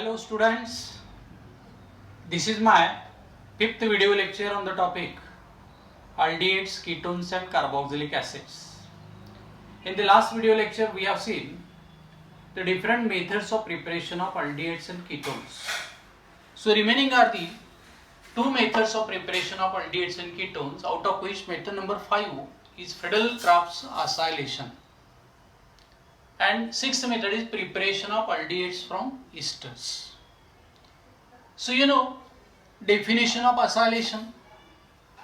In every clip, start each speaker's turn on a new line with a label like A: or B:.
A: Hello students, this is my fifth video lecture on the topic aldehydes, ketones and carboxylic acids. In the last video lecture we have seen the different methods of preparation of aldehydes and ketones. So remaining are the two methods of preparation of aldehydes and ketones, out of which method number 5 is Friedel-Crafts acylation. And sixth method is preparation of aldehydes from esters. So you know definition of acylation,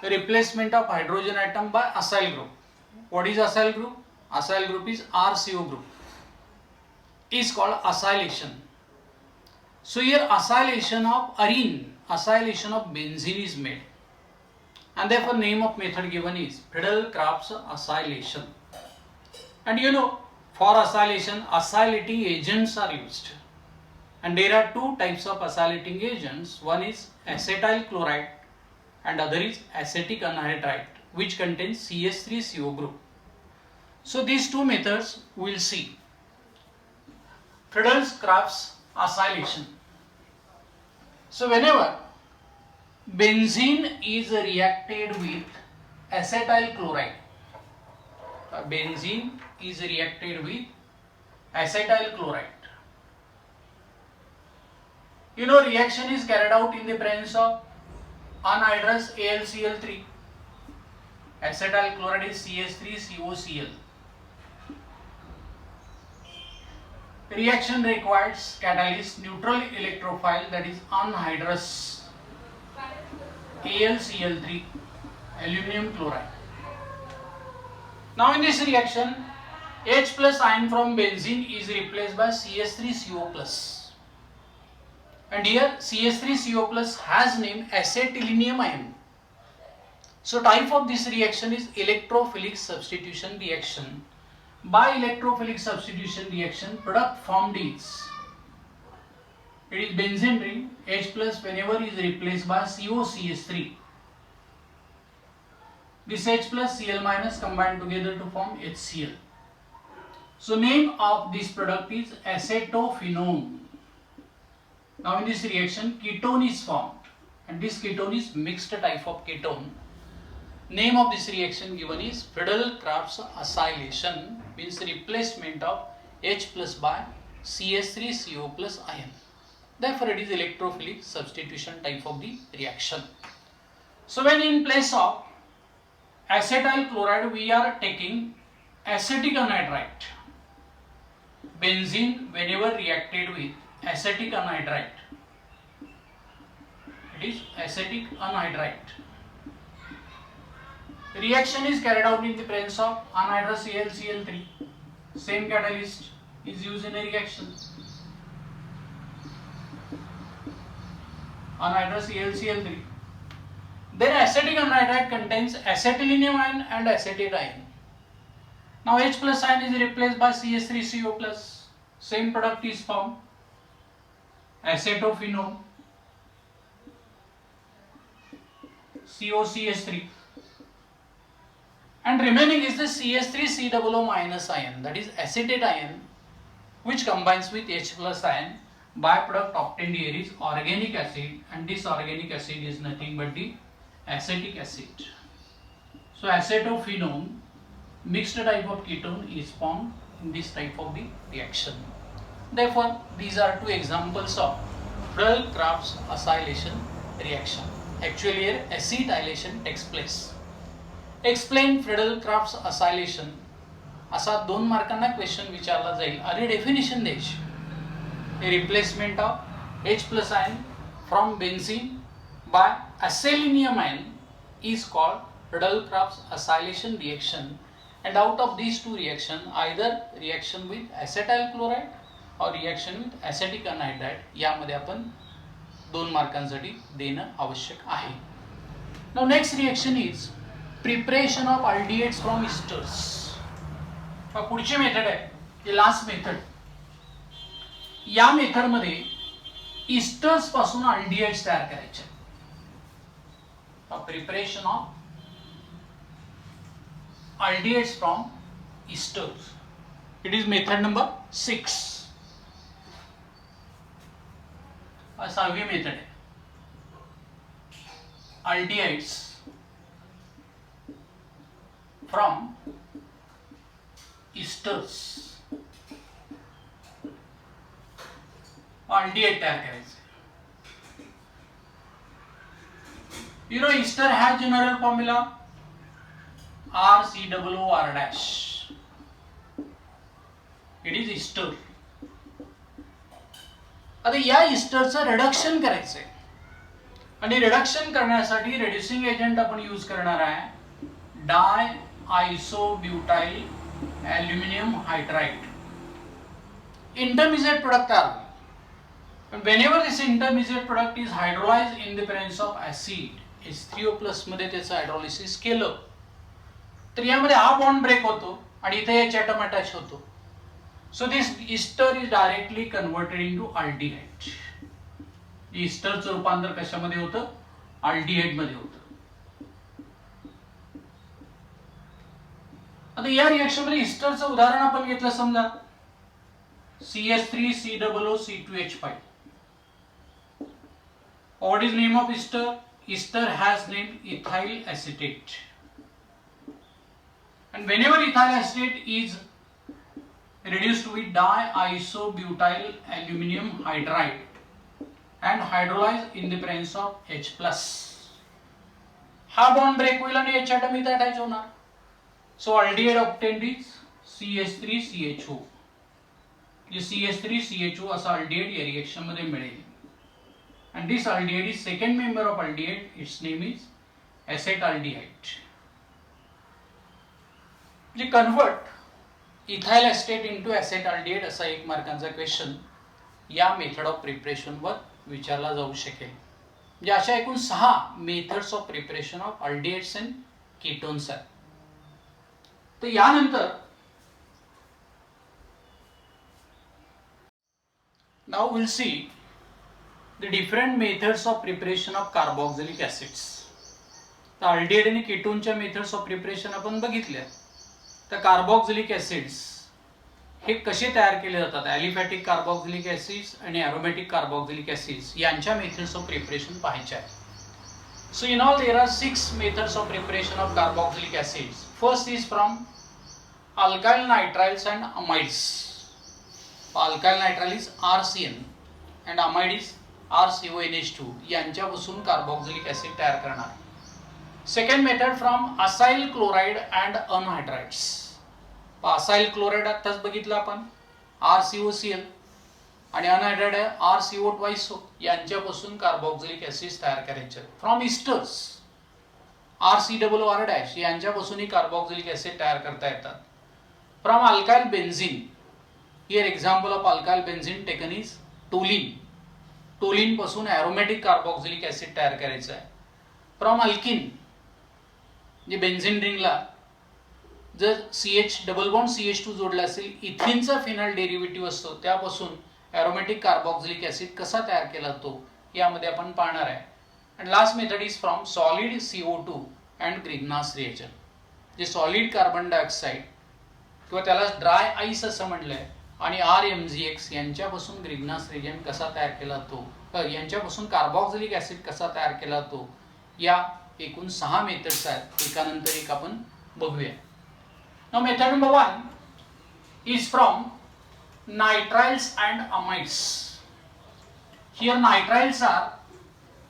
A: replacement of hydrogen atom by acyl group. What is acyl group? Acyl group is RCO group, is called acylation. So here acylation of arene, acylation of benzene is made, and therefore name of method given is Friedel-Crafts acylation. And you know, for acylation, acylating agents are used, and there are two types of acylating agents. One is acetyl chloride and other is acetic anhydride, which contains CH3CO group. So these two methods we will see. Friedel-Crafts acylation. So whenever benzene is reacted with acetyl chloride, benzene is reacted with acetyl chloride. You know, reaction is carried out in the presence of anhydrous AlCl3. Acetyl chloride is CH3COCl. Reaction requires catalyst neutral electrophile, that is anhydrous AlCl3, aluminum chloride. Now in this reaction, H plus ion from benzene is replaced by CH3CO plus, and here CH3CO plus has name acetylenium ion. So type of this reaction is electrophilic substitution reaction. By electrophilic substitution reaction, product formed is, it is benzene ring, H plus whenever is replaced by COCH3. This H plus Cl minus combined together to form HCl. So name of this product is acetophenone. Now in this reaction, ketone is formed, and this ketone is mixed type of ketone. Name of this reaction given is Friedel-Crafts acylation, means replacement of H plus by CH3CO plus ion. Therefore it is electrophilic substitution type of the reaction. So when in place of acetyl chloride we are taking acetic anhydride. Benzene whenever reacted with acetic anhydride, it is acetic anhydride. Reaction is carried out in the presence of anhydrous AlCl3. Same catalyst is used in a reaction. Anhydrous AlCl3. Then acetic anhydride contains acetylenium ion and acetate ion. Now H plus ion is replaced by CH3CO plus. Same product is formed, acetophenone, COCH3, and remaining is the CH3COO minus ion, that is acetate ion, which combines with H plus ion. Byproduct obtained here is organic acid, and this organic acid is nothing but the acetic acid. So acetophenone, mixed type of ketone, is formed in this type of the reaction. Therefore these are two examples of Friedel-Crafts acylation reaction. Actually here acetylation takes place. Explain Friedel-Crafts acylation. असा 2 मार्कांना question विचारला जाईल आणि definition द्यायची. A replacement of H plus ion from benzene by acetylenium ion is called Friedel-Crafts acylation reaction, and out of these two reactions, either reaction with acetyl chloride or reaction with acetic anhydride, यामध्ये आपण 2 मार्कांसाठी देणं आवश्यक आहे. Now next reaction is preparation of aldehydes from esters. पुढची method आहे, ही last method. या method मध्ये इस्टर्स पासून अल्डिहाइड्स तयार करायचे. Preparation of aldehydes from esters. It is method number 6. सहावी मेथड आहे. अल्डिहाइड्स फ्रॉम इस्टर्स, अल्डिहाइड तयार करायचे. You know, ester has general formula RCOO R'. It is ester. आता या इस्टरचं रिडक्शन करायचंय आणि रिडक्शन करण्यासाठी रेड्युसिंग एजंट आपण यूज करणार आहे डाय आयसोब्युटाइल ॲल्युमिनियम हायड्राइड. इंटरमिजिएट प्रोडक्ट तयार होईल. Whenever this intermediate product is hydrolyzed in the presence of acid, H3O+ मध्ये त्याचं हायड्रोलिसिस केलं तर यामध्ये हा बॉन्ड ब्रेक होतो आणि इथे एच ॲटम अटॅच होतो. So this ester is directly converted into aldehyde. इस्टरचं रूपांतर कशामध्ये होतं? अल्डिहाइड मध्ये होतं. आता या रिएक्शन मध्ये इस्टरचं उदाहरण आपण घेतलं समजा CH3COO C2H5. What is name of ester? Ester has named ethyl acetate. And whenever ethyl acetate is reduced with diisobutyl aluminum hydride and hydrolyzed in the presence of H+, हा बॉन्ड ब्रेक होईल आणि H atom इथे attach होणार. So aldehyde obtained is CH3CHO. जे CH3CHO असा aldehyde या reaction मध्ये मिळेल. And this aldehyde is second member of aldehyde. Its name is acetaldehyde. जे convert ethyl estate into acetaldehyde असा 1 मार्कांचा क्वेश्चन या मेथड ऑफ प्रिपरेशन वर विचारला जाऊ शकेल. म्हणजे अशा एकूण 6 methods of preparation of aldehydes and ketones आहेत. तर यानंतर now we'll see the different methods of preparation of carboxylic acids. तर अल्डिहाइड आणि कीटोनच्या मेथड्स ऑफ प्रिपरेशन आपण बघितल्या. तर कार्बोक्सिलिक ऍसिड्स हे कसे तयार केले जातात? ॲलिफॅटिक कार्बोक्सिलिक ऍसिड्स आणि ॲरोमॅटिक कार्बोक्सिलिक ऍसिड्स यांच्या मेथड्स ऑफ प्रिपरेशन पाहायचे आहे. So in all there are 6 methods of preparation of carboxylic acids. First is from alkyl nitriles and amides. Alkyl nitrile is RCN and amide is RCONH2. यांच्यापासून carboxylic acid तयार करणार. Second method from acyl chloride and anhydrides. Acyl chloride आताच बघितलं आपण RCOCl आणि anhydride आहे RCO2. यांच्यापासून carboxylic acid तयार करायचे. फ्रॉम इस्टर्स RCOO R' यांच्यापासूनही कार्बोक्सिलिक ऍसिड तयार करता येतात. From alkyl benzene, here example of alkyl benzene taken is toluene. Toluene पासून ॲरोमॅटिक कार्बोक्सिलिक ऍसिड तयार करायचं आहे. फ्रॉम अल्किन, जे बेन्झीन रिंगला जर CH डबल बॉन्ड CH2 जोडला असेल, इथिनचा फिनल डेरिव्हेटिव्ह असतो, त्यापासून ॲरोमॅटिक कार्बोक्सिलिक ऍसिड कसा तयार केला तो यामध्ये आपण पाहणार आहे. And last method is from solid CO2 and Grignard reagent. जे सॉलिड कार्बन डायऑक्साईड किंवा त्याला ड्राय आईस असं म्हटलंय आणि RMgX यांच्यापासून ग्रिग्नास रिएजन कसा तयार केला तो, यांच्यापासून कार्बोक्सिलिक ऍसिड कसा तयार केला तो, या एकूण 6 मेथड्स आहेत. एकानंतर एक आपण बघूया. Now method number 1 is from nitriles and amides. Here nitriles are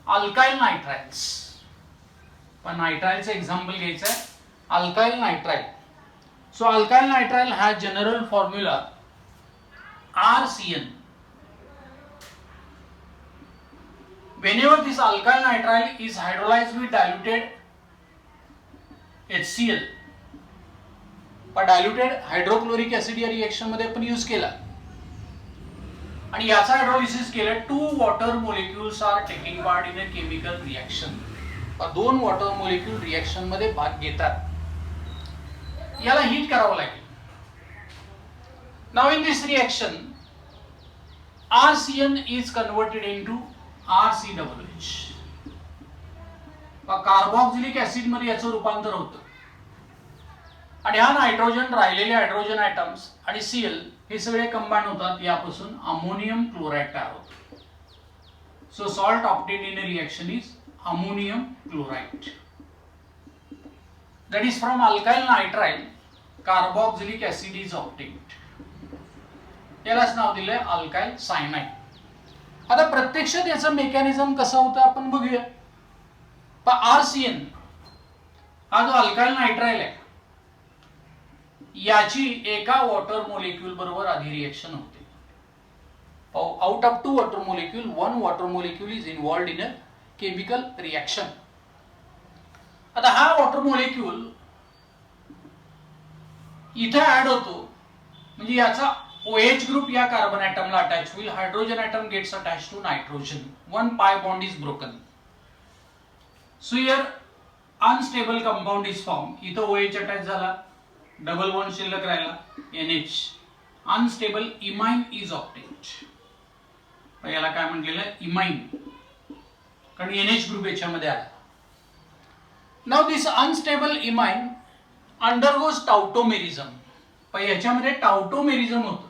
A: alkyl nitriles. पण नायट्राइलचं एक्झाम्पल घ्यायचं आहे alkyl nitrile. So alkyl nitrile has general formula RCN. Whenever this alkyl nitrile is hydrolyzed with diluted HCl, पण diluted hydrochloric acid या reaction मध्ये आपण use केला आणि याचा हायड्रोलिसिस केलं. 2 water molecules are taking part in a chemical reaction. 2 water molecule reaction मध्ये भाग घेतात. याला हीट करावं लागेल. Now in this reaction, RCN is converted into RCOOH. Carboxylic acid मध्ये याचं रूपांतर होतं आणि हा नायट्रोजन, राहिलेले हायड्रोजन ॲटम्स आणि Cl हे सगळे कंबाईन होतात. यापासून अमोनियम क्लोराइड तयार होतं. So salt obtained in a reaction is ammonium chloride. That is from alkyl nitrile carboxylic acid is obtained. यालाच नाव दिलंय अल्काइल सायनाइड. आता प्रत्यक्षात याचं मेकॅनिझम कसं होतं आपण बघूया. RCN हा जो अल्काइल नायट्राइल आहे याची एका वॉटर मोलिक्यूल बरोबर आधी रिएक्शन होते. Out of 2 water molecule 1 water molecule is involved in a chemical reaction. आता हा वॉटर मोलिक्यूल इथे ऍड होतो म्हणजे याचा OH ग्रुप या कार्बन ॲटमला अटॅच होईल. Hydrogen atom gets attach to nitrogen. 1 pi bond is broken. So here unstable compound is formed. इथं OH अटॅच झाला, डबल बॉन्ड शिल्लक राहिला, NH. Unstable imine is obtained. याला काय म्हटलेलं आहे? इमाइन. कारण NH ग्रुप याच्यामध्ये आला. Now this unstable imine undergoes tautomerism. पण याच्यामध्ये टाउटोमेरिझम होतं.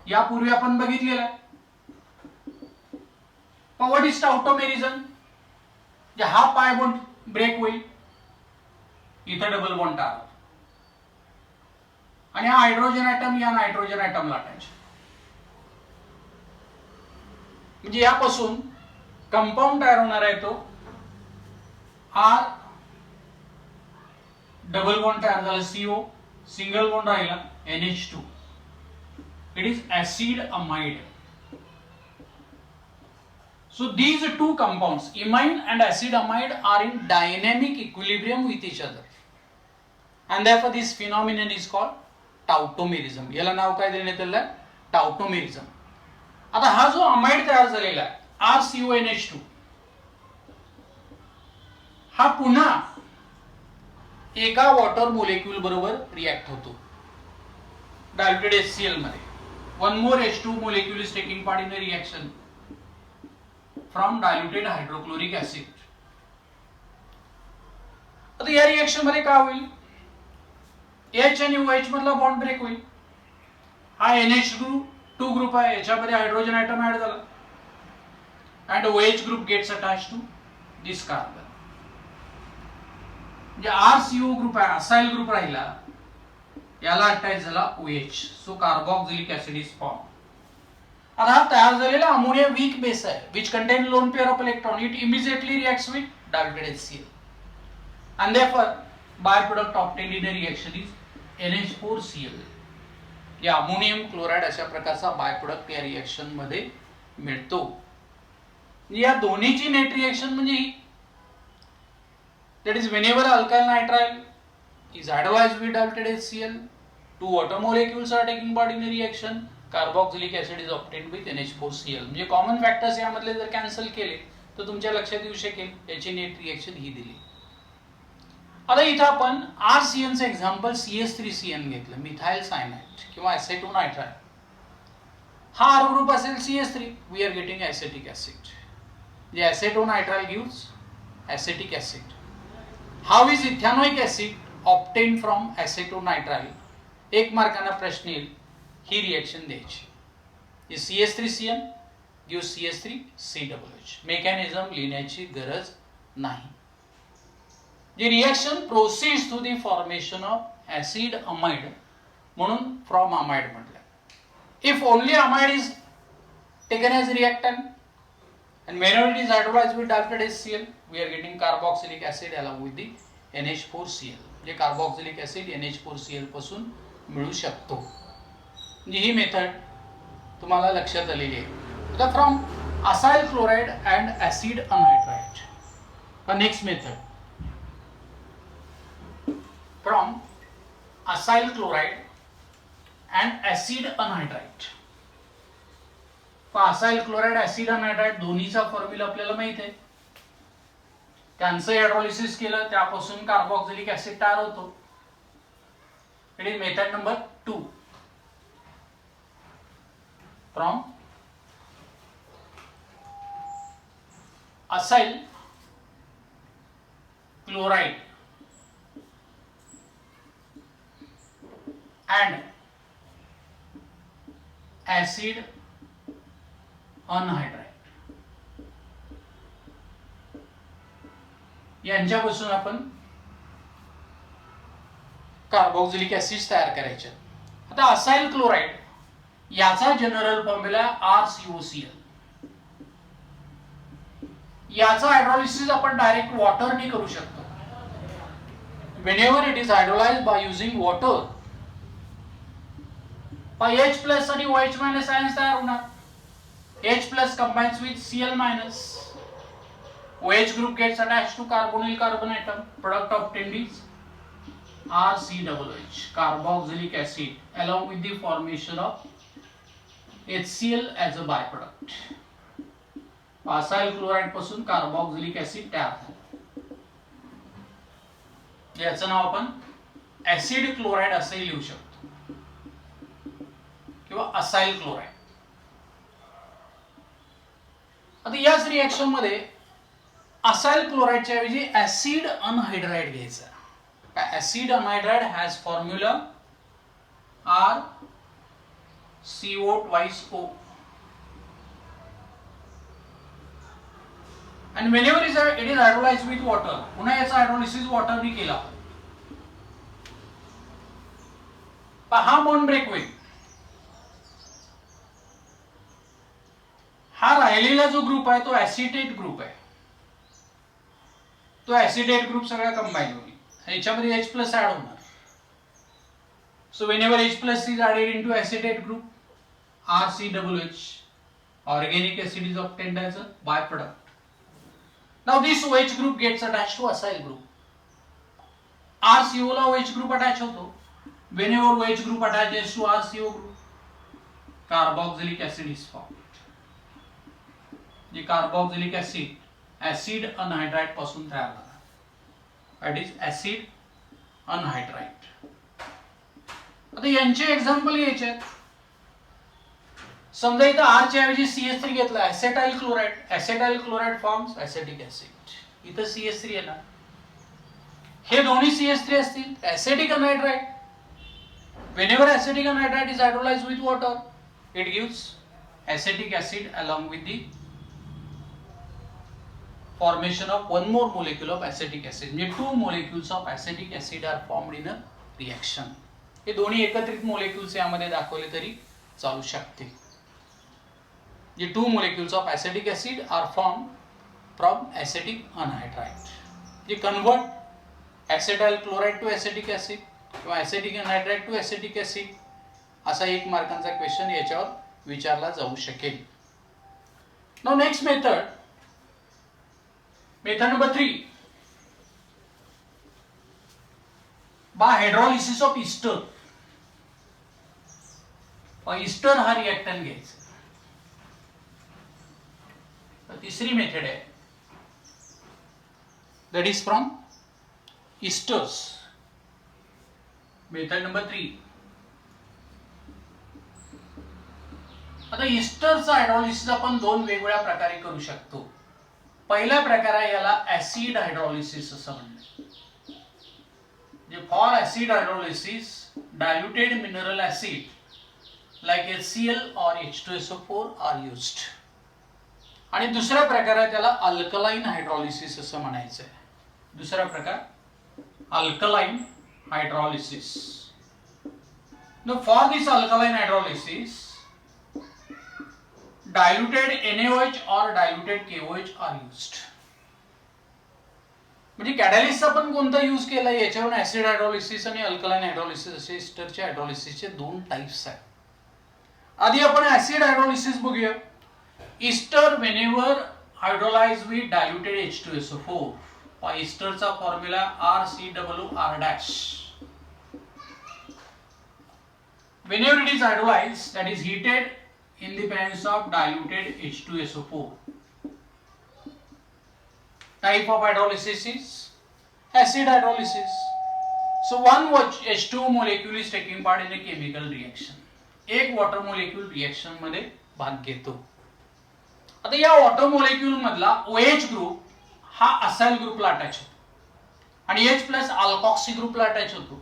A: यापूर्वी आपण बघितलेलं आहे. What is tautomerism? हा पाय बॉन्ड ब्रेक होईल, इथे डबल बॉन्ड तयार होतो आणि हा हायड्रोजन ॲटम या नायट्रोजन ॲटमला अटॅच. म्हणजे यापासून कंपाऊंड तयार होणार आहे तो R डबल बॉन्ड तयार झाला CO, सिंगल बॉन्ड राहिला NH2. It is acid amide. So these two compounds, imine and acid amide, are in dynamic equilibrium with each other, and therefore this phenomenon is called tautomerism. याला नाव काय देण्यात आलं आहे? टाउटोमेरिझम. आता हा जो अमाइड तयार झालेला आहे RCONH2 हा पुन्हा एका वॉटर मोलिक्यूल बरोबर रिएक्ट होतो डायल्युटेड HCl मध्ये. One more H2 molecule is taking part in the reaction from diluted hydrochloric acid. आता या रिएक्शन मध्ये काय होईल? H आणि OH मधला बॉन्ड ब्रेक होईल. हा NH2 ग्रुप आहे, याच्यामध्ये हायड्रोजन ॲटम ऍड झाला and OH group gets attached to this carbon. म्हणजे RCO ग्रुप आहे, असाइल ग्रुप राहिला, याला अटॅच झाला OH. So carboxylic acid is form. आता हा तयार झालेला अमोनिया वीक बेस आहे which contain lone pair of electron. It immediately reacts with diluted HCl and therefore byproduct obtained in a reaction is NH4Cl. या ammonium chloride अशा प्रकारचा by-product या reaction मध्ये मिळतो. या दोन्हीची नेट रिएक्शन म्हणजे ही, that is whenever alkyl nitrile is advised with diluted HCl, 2 water molecules are taking part in a reaction, carboxylic acid is obtained with NH4Cl. म्हणजे कॉमन फॅक्टर्स यामधले जर कॅन्सल केले तर तुमच्या लक्षात येऊ शकेल याची नेट रिएक्शन ही दिली. आता इथं आपण RCN चे एक्झाम्पल CH3CN घेतलं, मिथाइल सायनाइड किंवा ॲसेटोनायट्राइल. हा R ग्रुप असेल CH3, we are getting acetic acid. म्हणजे acetonitrile gives acetic acid. How is ethanoic acid obtained from acetonitrile? एक मार्कांना प्रश्न येईल, ही रिएक्शन द्यायची. CH3CN gives CH3COOH. मेकॅनिझम लिहिण्याची गरज नाही. The reaction proceeds to the formation of acid amide, म्हणून from amide म्हटलं. If only amide is taken as reactant and whenever it is hydrolyzed with diluted HCl, we are getting carboxylic acid along with the NH4Cl. म्हणजे carboxylic acid NH4Cl पासून मिळू शकतो. म्हणजे ही method तुम्हाला लक्षात आलेली आहे. आता from acyl chloride and acid anhydride. Next method from acyl chloride and acid anhydride. Acyl chloride acid anhydride दोन्हीचा फॉर्म्युला आपल्याला माहित आहे. त्यांचं हायड्रोलिसिस केलं त्यापासून कार्बोक्सिलिक ऍसिड तयार होतो. It is method number 2. From acyl chloride and acid anhydride. यांच्यापासून आपण कार्बोक्सिलिक ऍसिड तयार करायचे. आता असाइल क्लोराइड याचा जनरल फॉर्म्युला RCOCl. याचा हायड्रोलिसिस आपण डायरेक्ट वॉटरने करू शकतो. whenever it is hydrolyzed by using water, H plus आणि OH minus ions तयार होणार. H plus combines with Cl minus. OH group gets attached to carbonyl carbon atom. Product obtained is RCOOH, carboxylic acid, along with the formation of HCl as a byproduct. Acyl chloride पासून carboxylic acid तयार होतो. याचं नाव आपण acid chloride असे लिहू शकतो किंवा acyl chloride. आता याच रिएक्शन मध्ये असाइल क्लोराइडच्या ऐवजी ऍसिड अनहायड्राइड घ्यायचा. Acid anhydride has formula RCO2O. and whenever it is hydrolyzed with water, पुन्हा याचा हायड्रोलिसिस वॉटरने केला. हा बॉन्ड ब्रेक होईल. हा राहिलेला जो ग्रुप आहे तो ऍसिटेट ग्रुप आहे. तो ऍसिटेट ग्रुप सगळा कंबाईन होईल. ह्याच्यामध्ये H प्लस ऍड होणार. So whenever H plus is added into acetate group, RCOOH, organic acid is obtained as a byproduct. Now this OH group gets attached to acyl group. RCO ला OH group attach होतो. Whenever OH group attaches to RCO group, carboxylic acid is formed. ये carboxylic acid anhydride पासून तयार होणार. That is acid anhydride. आता यांचे example घ्यायचे आहेत. समजा इथं R च्या ऐवजी CH3 घेतला, acetyl chloride. Acetyl chloride forms acetic acid. इथं CH3 येणार. हे दोन्ही CH3 असतील. Acetic anhydride. Whenever acetic anhydride is hydrolyzed with water, it gives acetic acid along with the formation of one more molecule of acetic acid. म्हणजे 2 molecules of acetic acid are formed in a reaction. हे दोन्ही एकत्रित molecules यामध्ये दाखवले तरी चालू शकते. The 2 molecules of acetic acid are formed from acetic anhydride. They convert acetyl chloride to acetic acid किंवा acetic anhydride to acetic acid. असा एक मार्कांचा क्वेश्चन याच्यावर विचारला जाऊ शकेल. Now next method number 3. By hydrolysis of ester. Easter हा reactant घ्यायचा. तिसरी मेथड आहे, that is from esters. Method number 3. आता ईस्टरचा हायड्रोलिसिस आपण 2 वेगवेगळ्या प्रकारे करू शकतो. पहिला प्रकार आहे याला ऍसिड हायड्रोलिसिस असं म्हणतात. J for acid hydrolysis diluted mineral acid like HCl or H2SO4 are used. आणि दुसरा प्रकार आहे त्याला अल्कलाइन हायड्रोलिसिस असं म्हणायचं आहे. दुसरा प्रकार alkaline hydrolysis. Now for this alkaline hydrolysis, diluted NaOH or diluted KOH are used. म्हणजे कॅटॅलिस्ट आपण कोणता यूज केला याच्यावर ऍसिड हायड्रोलिसिस आणि अल्कलाइन हायड्रोलिसिस असे ईस्टरच्या हायड्रोलिसिसचे 2 टाइप्स आहेत. आधी आपण ऍसिड हायड्रोलिसिस बघूया. Ester whenever hydrolyzed with diluted H2SO4. ईस्टरचा formula RCOOR'. Whenever it is hydrolyzed, that is heated in the presence of diluted H2SO4. Type of hydrolysis is acid hydrolysis. So one H2 molecule is taking part in a chemical reaction. एक water molecule reaction मध्ये भाग घेतो. आता या water molecule मधला OH group हा acyl ग्रुपला attach होतो आणि H प्लस अल्कॉक्सी ग्रुपला अटॅच होतो.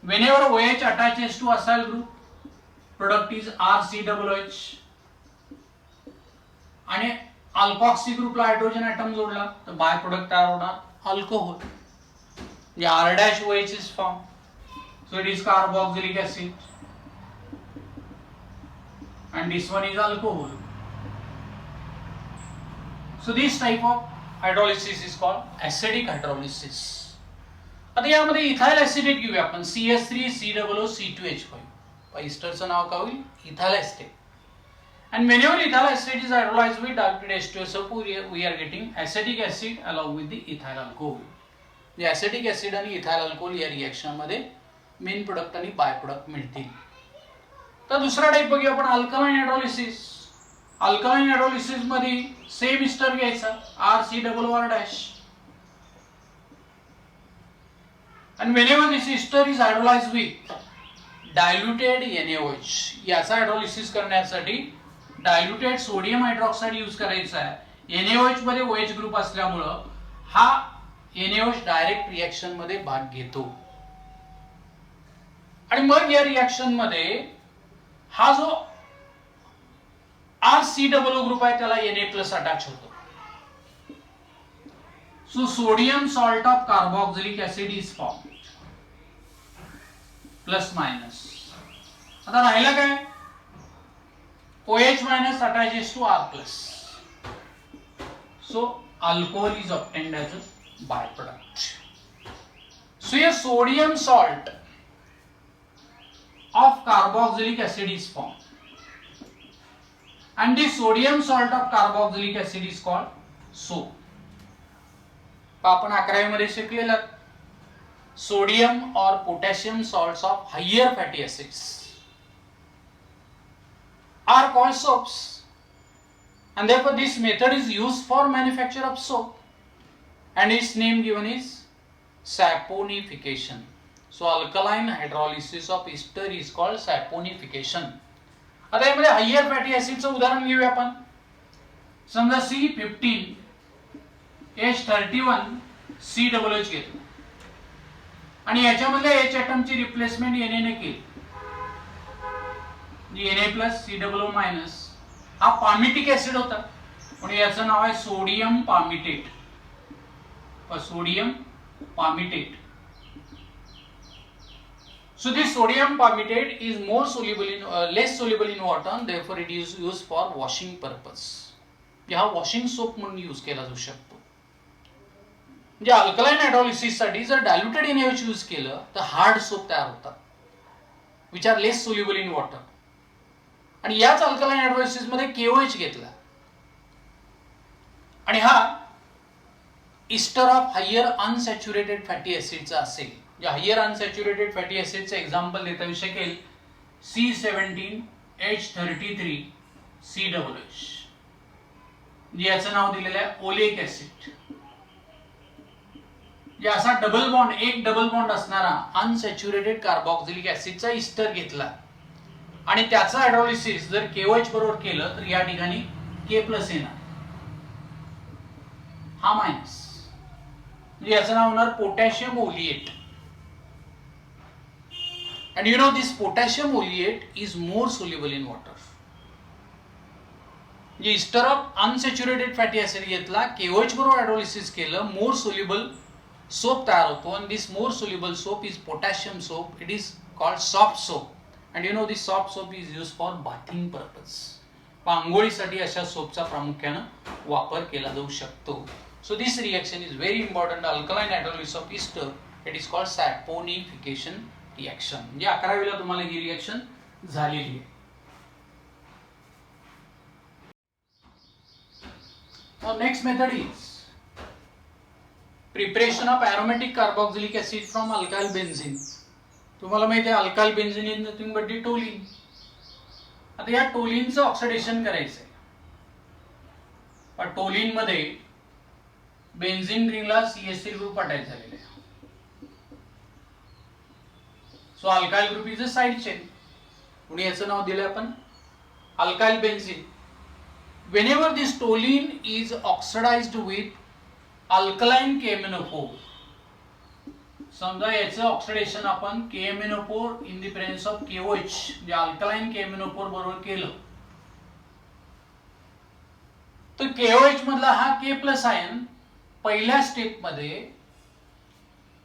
A: Whenever OH attaches to acyl group, product is RCOOH. आणि अल्कॉक्सी ग्रुपला हायड्रोजन ऍटम जोडला तर बाय प्रोडक्ट तयार होणार alcohol. The R-OH is formed. So it is carboxylic acid. And this one is alcohol. So this type of hydrolysis is called acidic hydrolysis. आता यामध्ये ethyl acetate घेऊया आपण CH3COO C2H5. इस्टरचं नाव काय होईल? Ethyl acetate. And whenever ethyl acetate is hydrolyzed with diluted H2SO4, we are getting acetic acid along with the ethyl alcohol. The acetic acid आणि ethyl alcohol या reaction मध्ये main product आणि by product मिळतील. तर दुसरा type बघूया आपण alkaline hydrolysis. Alkaline hydrolysis मध्ये सेम इस्टर घ्यायचा RCOR'. And whenever this ester is hydrolyzed with diluted NaOH, याचा हायड्रोलिसिस करण्यासाठी डायल्युटेड सोडियम हायड्रॉक्साइड यूज करायचा आहे. NaOH मध्ये OH ग्रुप असल्यामुळं हा NaOH डायरेक्ट रिएक्शन मध्ये भाग घेतो आणि मग या रिएक्शन मध्ये हा जो RCOO ग्रुप आहे त्याला Na+ अटॅच होतो. So sodium salt of carboxylic acid is formed plus minus. आता राहिला काय? OH minus attaches to R plus. So alcohol is obtained as a byproduct. So a sodium salt of carboxylic acid is formed. And this sodium salt of carboxylic acid is called soap. आपण 11वी मध्ये शिकलेला sodium और potassium salts of higher fatty acids are called soaps, and therefore this method is used for manufacture of soap, and its name given is saponification. So alkaline hydrolysis of ester is called saponification. आता यामध्ये higher fatty ऍसिडचं उदाहरण घेऊया आपण. समजा C15H31COOH घेतलं आणि याच्यामधल्या H ऍटमची replacement Na ने केली. Na+COO- हा पामिटिक ऍसिड होता पण याचं नाव आहे sodium palmitate. Sodium palmitate. So this sodium palmitate is more soluble in less soluble in water, and therefore it is used for washing purpose. हा वॉशिंग सोप म्हणून use केला जाऊ शकतो. म्हणजे अल्कलाइन हायड्रोलिसिस साठी जर डायल्युटेड NaOH यूज केलं तर हार्ड सोप तयार होतात which are less soluble in water. आणि याच अल्कलाइन हायड्रोलिसिस मध्ये KOH घेतला आणि हा ester of higher unsaturated fatty ऍसिडचा असेल. या हायर अनसॅच्युरेटेड फॅटी ऍसिडचं एक्झाम्पल देता येऊ शकेल C17H33COOH. याचं नाव दिलेलं आहे ओलेक ऍसिड. असा डबल बॉन्ड एक डबल बॉन्ड असणारा अनसॅच्युरेटेड कार्बोक्सिलिक ऍसिडचा इस्टर घेतला आणि त्याचा हायड्रोलिसिस जर KOH बरोबर केलं तर या ठिकाणी K+ येणार, हा मायनस. याचं नाव होणार potassium ओलिएट. And you know this potassium oleate is more soluble in water. जे ester of unsaturated fatty acid घेतला KOH बरोबर हायड्रोलिसिस केलं मोर सोल्युबल सोप तयार होतो and this more soluble soap is potassium soap. It is called soft soap and you know this soft soap is used for bathing purpose. आंघोळीसाठी अशा सोपचा प्रामुख्याने वापर केला जाऊ शकतो. So this reaction is very important. Alkaline hydrolysis of ester, it is called saponification reaction. म्हणजे 11वीला तुम्हाला ही reaction झालेली आहे. Now next method is preparation of aromatic carboxylic acid from alkyl benzene. तुम्हाला माहिती आहे alkyl benzene is nothing but the toluene. आता या टोलिनचं oxidation करायचं आहे. पण टोलिन मध्ये बेन्झीन रिंगला CH3 ग्रुप अटॅच झालेला आहे. So alkyl group is a side chain म्हणून याचं नाव दिलं आपण alkyl benzene. Whenever this toluene is oxidized with alkaline KMnO4, समजा याचं ऑक्सिडेशन आपण KMnO4 in the presence of KOH जे अल्कलाइन KMnO4 बरोबर केलं तर KOH मधला हा K+ आयन पहिल्या स्टेप मध्ये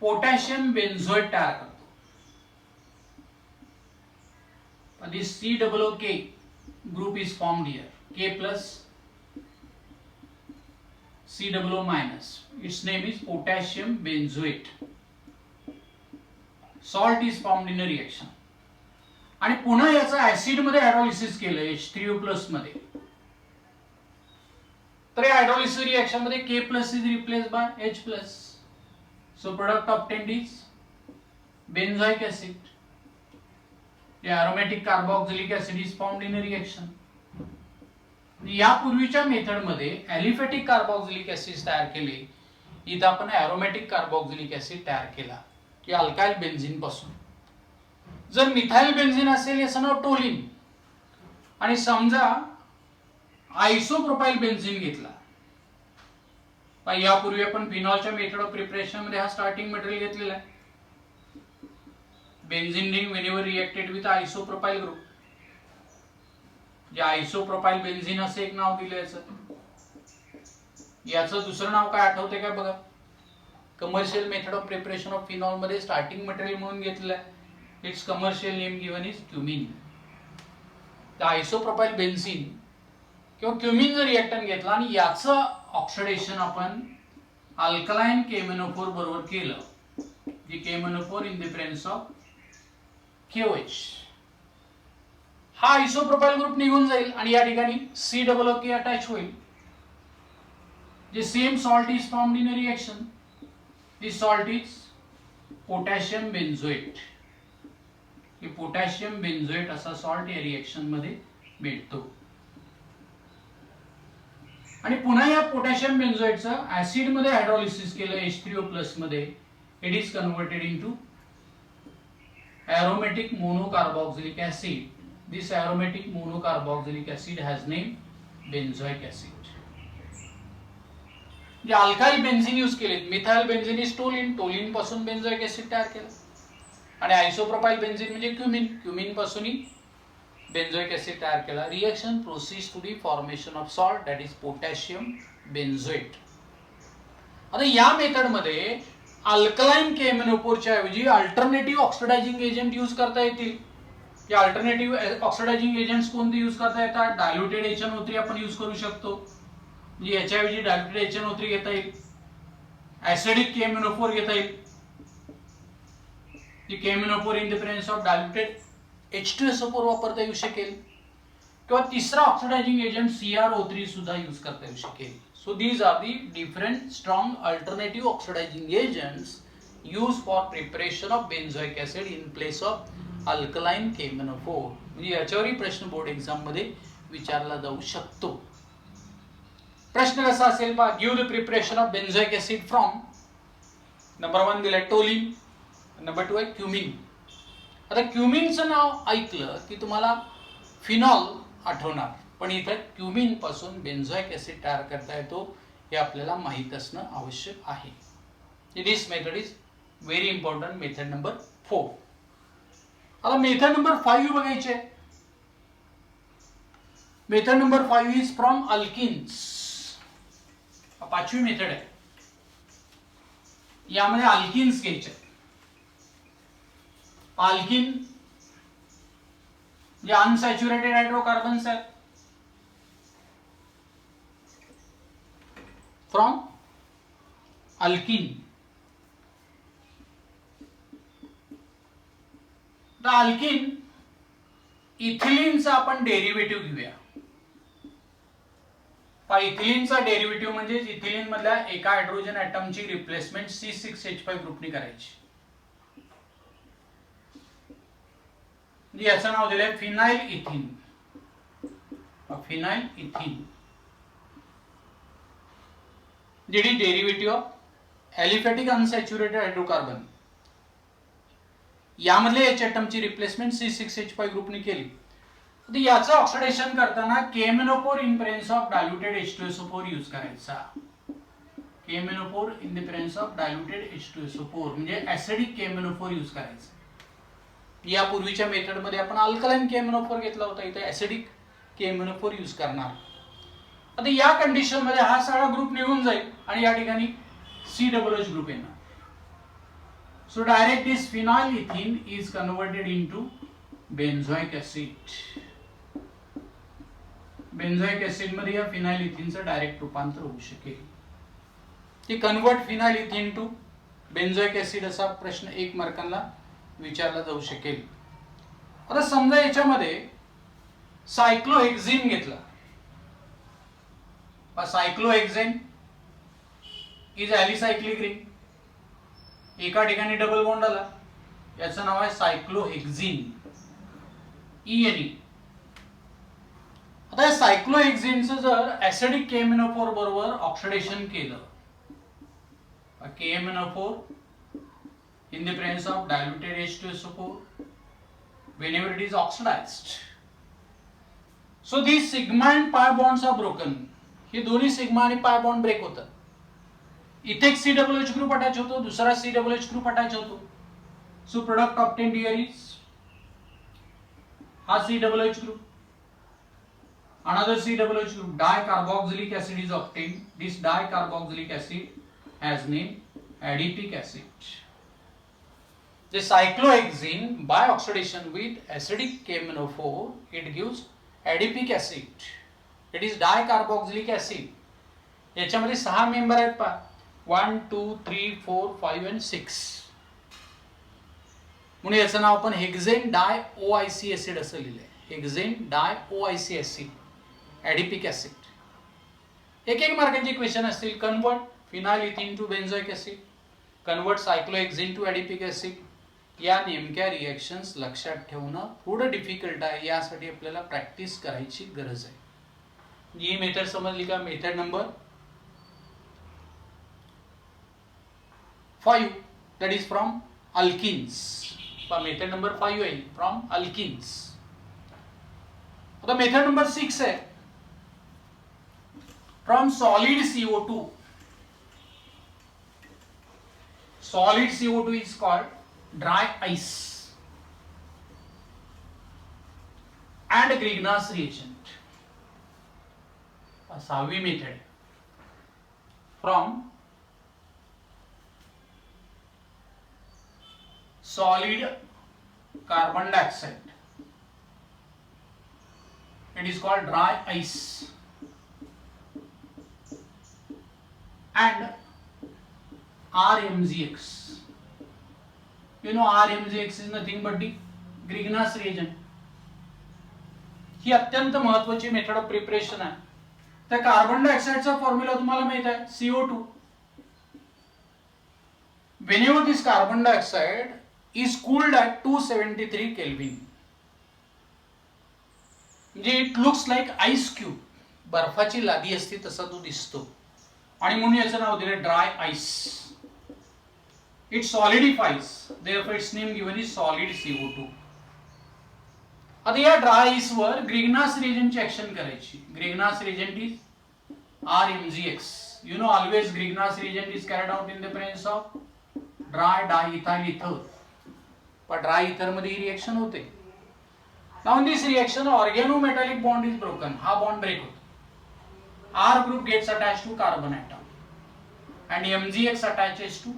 A: पोटॅशियम बेन्झोएट तयार करतो. This COOK group is formed here. K plus COO minus. Its name is potassium benzoate. Salt is formed in a reaction. आणि पुन्हा याचा ऍसिड मध्ये हायड्रोलिसिस केलं H3O प्लस मध्ये. तर या हायड्रोलिसिस रिएक्शन मध्ये K plus is replaced by H plus. So product obtained is benzoic acid. The aromatic carboxylic acid is formed in a reaction. यापूर्वीच्या मेथड मध्ये ॲलिफॅटिक कार्बॉक्सिलिक ऍसिड तयार केले. इथं आपण ॲरोमॅटिक कार्बॉक्सिलिक ऍसिड तयार केला की अल्काइल बेन्झीन पासून. जर मिथाइल बेन्झीन असेल याचं नाव टोलिन आणि समजा आयसोप्रोपाइल बेन्झीन घेतला. यापूर्वी आपण फिनॉलच्या मेथड ऑफ प्रिपरेशन मध्ये हा स्टार्टिंग मटेरियल घेतलेला आहे. Benzene ring whenever reacted with isopropyl group. जे आयसोप्रोपाइल बेन्झीन असे एक नाव दिलं याचं दुसरं नाव काय आठवते काय बघा. Commercial method of preparation of phenol मध्ये स्टार्टिंग मटेरियल म्हणून घेतलेलं आहे. It's commercial name given is cumin. तर आयसोप्रोपाइल बेन्झीन किंवा क्युमिन जर रिएक्टंट घेतला आणि याचं ऑक्सिडेशन आपण अल्कलाइन KMnO4 बरोबर केलं. जी KMnO4 in the presence of KOH. हा आयसोप्रोपाइल ग्रुप निघून जाईल आणि या ठिकाणी COOK अटॅच होईल. जे same salt is formed in a reaction. This salt is potassium benzoate. हे पोटॅशियम बेन्झोएट असा सॉल्ट या रिएक्शन मध्ये भेटतो. आणि पुन्हा या पोटॅशियम बेन्झोएटचं ऍसिड मध्ये हायड्रोलिसिस केलं H3O प्लस मध्ये. It is converted into aromatic monocarboxylic acid. This aromatic monocarboxylic acid has name benzoic acid. जे अल्काइल बेन्झीन यूज केले. Methyl benzene is toluene. Toluene पासून बेन्झोइक ऍसिड तयार केलं. आणि आयसोप्रोपाइल बेन्झीन म्हणजे क्युमिन. क्युमिन पासूनही benzoic acid तयार केला. Reaction proceeds to the formation of salt that is potassium benzoate. आता या मेथड मध्ये अल्कलाइन KMnO4 च्या ऐवजी अल्टरनेटिव्ह ऑक्सिडायझिंग एजंट यूज करता येतील. या अल्टरनेटिव्ह ऑक्सिडायझिंग एजंट्स कोणते यूज करता येतात. डायल्युटेड HNO3 आपण यूज करू शकतो. म्हणजे याच्या ऐवजी डायल्युटेड HNO3 घेता येईल. ऍसिडिक KMnO4 घेता येईल. जी KMnO4 in the presence of diluted H2SO4 वापरता येऊ शकेल. किंवा तिसरा ऑक्सिडायझिंग एजंट CrO3 सुद्धा यूज करता येऊ शकेल. So these are the different strong alternative oxidizing agents used for preparation of benzoic acid in place of alkaline KMnO4. म्हणजे याच्यावरही प्रश्न बोर्ड एक्झाम मध्ये विचारला जाऊ शकतो. प्रश्न कसा असेल पहा. Give the preparation of benzoic acid from. Number 1 दिलाय टोलिन. नंबर 2 आहे क्युमिन. आता क्युमिनचं नाव ऐकलं की तुम्हाला फिनॉल आठवणार. पण इथं क्युमिन पासून बेन्झोइक ऍसिड तयार करता येतो हे आपल्याला माहित असणं आवश्यक आहे. This method is very important. Method number 4. आता मेथड नंबर 5 बघायचे. Method number 5 is from alkynes. पाचवी मेथड आहे. यामध्ये अल्किन्स घ्यायचे. अल्किन जे अनसॅच्युरेटेड हायड्रोकार्बन्स आहेत. From alkyne. द अल्किन इथिलीनचा आपण डेरिव्हेटिव्ह घेऊया. इथिलीनचा डेरिव्हेटिव्ह म्हणजे इथिलीन मधल्या एका हायड्रोजन ऍटमची रिप्लेसमेंट C6H5 ग्रुपने करायची. याचं नाव दिलंय फिनाइल इथिन. फिनाइल इथिन जी derivative of aliphatic unsaturated hydrocarbon. यामधले एच ऍटमची रिप्लेसमेंट C6H5 ग्रुपने केली. याचं ऑक्सिडेशन करताना KMnO4 in presence of diluted H2SO4 use करायचा. KMnO4 in the presence of diluted H2SO4 म्हणजे ऍसिडिक KMnO4 यूज करायचा. यापूर्वीच्या मेथड मध्ये आपण अल्कलाइन KMnO4 घेतला होता. इथे ऍसिडिक KMnO4 यूज करणार. आता या कंडिशन मध्ये हा सगळा ग्रुप निघून जाईल आणि या ठिकाणी COOH ग्रुप येणार. So direct this phenylethyne is converted into benzoic acid. Benzoic acid मध्ये या फिनाइलइथिनचं डायरेक्ट रूपांतर होऊ शकेल. की कन्वर्ट फिनाइलइथिन टू बेन्झोइक ऍसिड असा प्रश्न 1 मार्कांना विचारला जाऊ शकेल. आता समजा याच्यामध्ये सायक्लोहेक्झेन घेतला. सायक्लोहेक्झेन इज ॲलिसायक्लिक रिंग. एका ठिकाणी डबल बॉन्ड आला, याचं नाव आहे सायक्लोहेक्झीन, ENE. आता या सायक्लोहेक्झेनचं जर ऍसिडिक KMnO4 बरोबर ऑक्सिडेशन केलं, KMnO4 in the presence of diluted H2SO4 whenever it is oxidized, so these sigma and pi bonds are broken. हे दोन्ही सिग्मा आणि पाय बॉन्ड ब्रेक होतात. इथे एक COOH ग्रुप अटॅच होतो, दुसरा COOH ग्रुप अटॅच होतो. So product obtained here is हा COOH group, another COOH group, dicarboxylic acid is obtained. This dicarboxylic acid has name adipic acid. The cyclohexene by oxidation with acidic KMnO4 it gives adipic acid. It is dicarboxylic acid. याच्यामध्ये 6 member आहेत पहा, 1 2 3 4 5 and 6. म्हणून याचं नाव आपण हेक्झेन di OIC acid असं लिहिलंय. Hexane di OIC acid, adipic acid. एक मार्कांचे क्वेश्चन असतील. Convert फिनाइलइथिन to benzoic acid, convert cyclohexane to adipic acid. या नेमक्या रिएक्शन्स लक्षात ठेवणं थोडं डिफिकल्ट आहे. यासाठी आपल्याला प्रॅक्टिस करायची गरज आहे. ही मेथड समजली का? Method number 5 that is from alkenes. Method number 5 आहे फ्रॉम अल्किन्स. आता मेथड नंबर 6 आहे from solid CO2. Solid CO2 is called dry ice and Grignard's reagent. 6वी method from solid carbon dioxide, it is called dry ice and RMGX. You know RMGX is nothing but the Grignard's reagent. ही अत्यंत महत्त्वाची method of preparation आहे. त्या carbon डायऑक्साइडचा formula तुम्हाला माहित आहे, CO2. Whenever this carbon dioxide is cooled at 273 Kelvin, म्हणजे it looks like ice cube, बर्फाची लादी असते तसा तो दिसतो, आणि म्हणून याचं नाव दिलं dry ice. It solidifies, therefore its name given is solid CO2. आता या ड्राय आईस वर ग्रिग्नार्स रिएजंटची ऍक्शन करायची. Grignard's reagent is RMGX. You know always Grignard's reagent is carried out in the presence of dry diethyl ether. पण dry ether मध्ये ही reaction होते. Now in this reaction organometallic bond is broken. हा bond break होतो. R group gets attached to carbon atom and MgX attaches to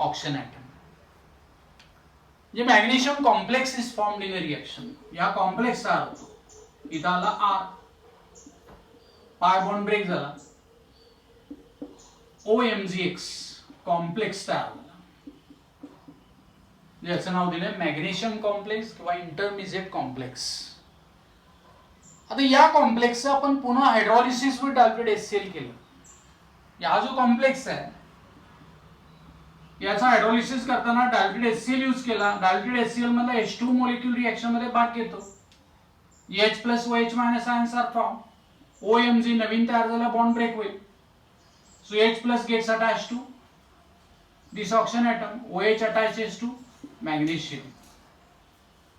A: oxygen atom. जे magnesium complex is formed in a reaction. या complex तयार होतो. इथं आला R, pi bond break झाला, OMgX complex तयार झाला. याचं नाव दिलंय मॅग्नेशियम कॉम्प्लेक्स किंवा इंटरमिजिएट कॉम्प्लेक्स. आता या कॉम्प्लेक्सचं आपण पुन्हा हायड्रॉलिसिस विथ डायल्युटेड HCl केलं. हा जो कॉम्प्लेक्स आहे याचा हायड्रॉलिसिस करताना डायल्युटेड HCl यूज केला. डायल्युटेड HCl मधला H2 मॉलिक्यूल रिएक्शन मध्ये भाग घेतो. H plus OH minus ions are form. OMG नवीन तयार झाला, बॉन्ड ब्रेक होईल. So H plus gets attach to this oxygen atom. OH attaches to magnesium.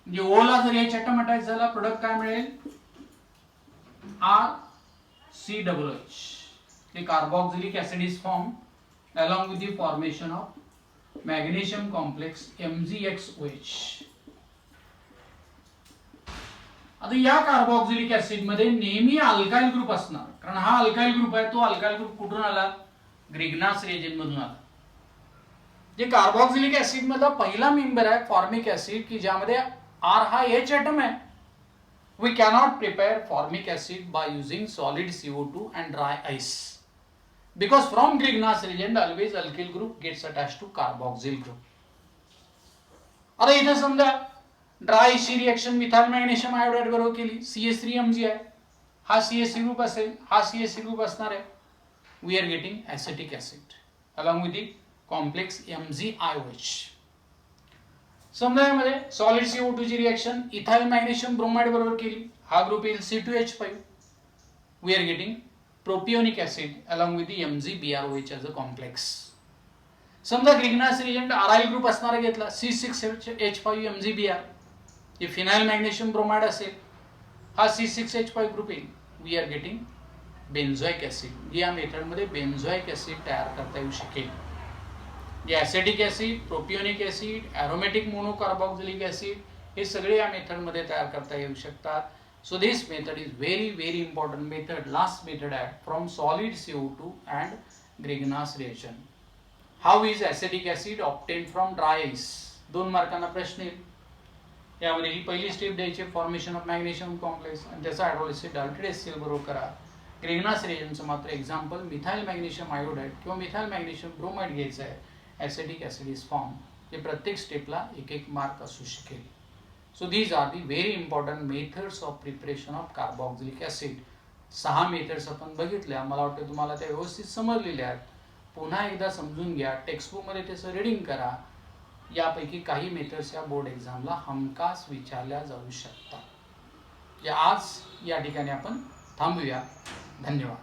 A: म्हणजे O ला जर H ॲटम अटॅच झाला, प्रोडक्ट काय मिळेल? RCOOH. The carboxylic acid is formed along with the formation of magnesium complex MgXOH. आता या carboxylic acid मध्ये नेहमी अल्काइल ग्रुप असणार, कारण हा अल्काइल ग्रुप आहे. तो अल्काइल ग्रुप कुठून आला? ग्रिग्नार्स रिएजंट मधून आला. जे कार्बोक्सिलिक ऍसिड मधला पहिला मेंबर आहे फॉर्मिक ऍसिड की ज्यामध्ये R हा H ॲटम आहे. We cannot prepare formic acid by using solid CO2 and dry ice because from Grignard's reagent always alkyl group gets attached to carboxyl group. आता इथे समजा ड्राय ची reaction methyl magnesium iodide बरोबर केली CH3Mg आहे. हा CH3 group असेल, हा CH3 ग्रुप असणार आहे. We are getting acetic acid along with the complex MgIOH. समजा यामध्ये सॉलिड CO2 ची रिएक्शन इथाइल मॅग्नेशियम ब्रोमाइड बरोबर केली, हा ग्रुप येईल C2H5. We are getting propionic acid along with the MgBrOH as a complex. समजा ग्रिग्नास रिएजंट आराइल ग्रुप असणारा घेतला C6H5MgBr, हे फिनाइल मॅग्नेशियम ब्रोमाइड असेल, हा C6H5 ग्रुप येईल. We are getting benzoic acid. या मेथड मध्ये बेन्झोइक ऍसिड तयार करता येऊ शकेल. जे acetic acid, propionic acid, aromatic monocarboxylic acid हे सगळे या मेथड मध्ये तयार करता येऊ शकतात. So this method is very important method, last method from solid CO2 and Grignard's reaction. How is acetic acid obtained from dry ice? 2 मार्कांना प्रश्न येईल. यामध्ये ही पहिली स्टेप द्यायची फॉर्मेशन ऑफ मॅग्नेशियम कॉम्प्लेक्स आणि त्याचा हायड्रोलिसिस डाल्टेड HCl बरोबर करा. ग्रिग्नास रिएजंटचं मात्र एक्झाम्पल मिथाइल मॅग्नेशियम आयोडाइड किंवा मिथाइल मॅग्नेशियम ब्रोमाइड घ्यायचं आहे. Acetic acid is form. हे प्रत्येक स्टेपला 1 मार्क असू शकेल. So these are the very important methods of preparation of carboxylic acid. 6 methods आपण बघितल्या. मला वाटतं तुम्हाला त्या व्यवस्थित समजलेल्या आहेत. पुन्हा एकदा समजून घ्या, टेक्स्टबुक मध्ये त्याचं रीडिंग करा. यापैकी काही मेथड्स या बोर्ड एक्झामला हमखास विचारल्या जाऊ शकतात. आज या ठिकाणी आपण थांबूया. धन्यवाद.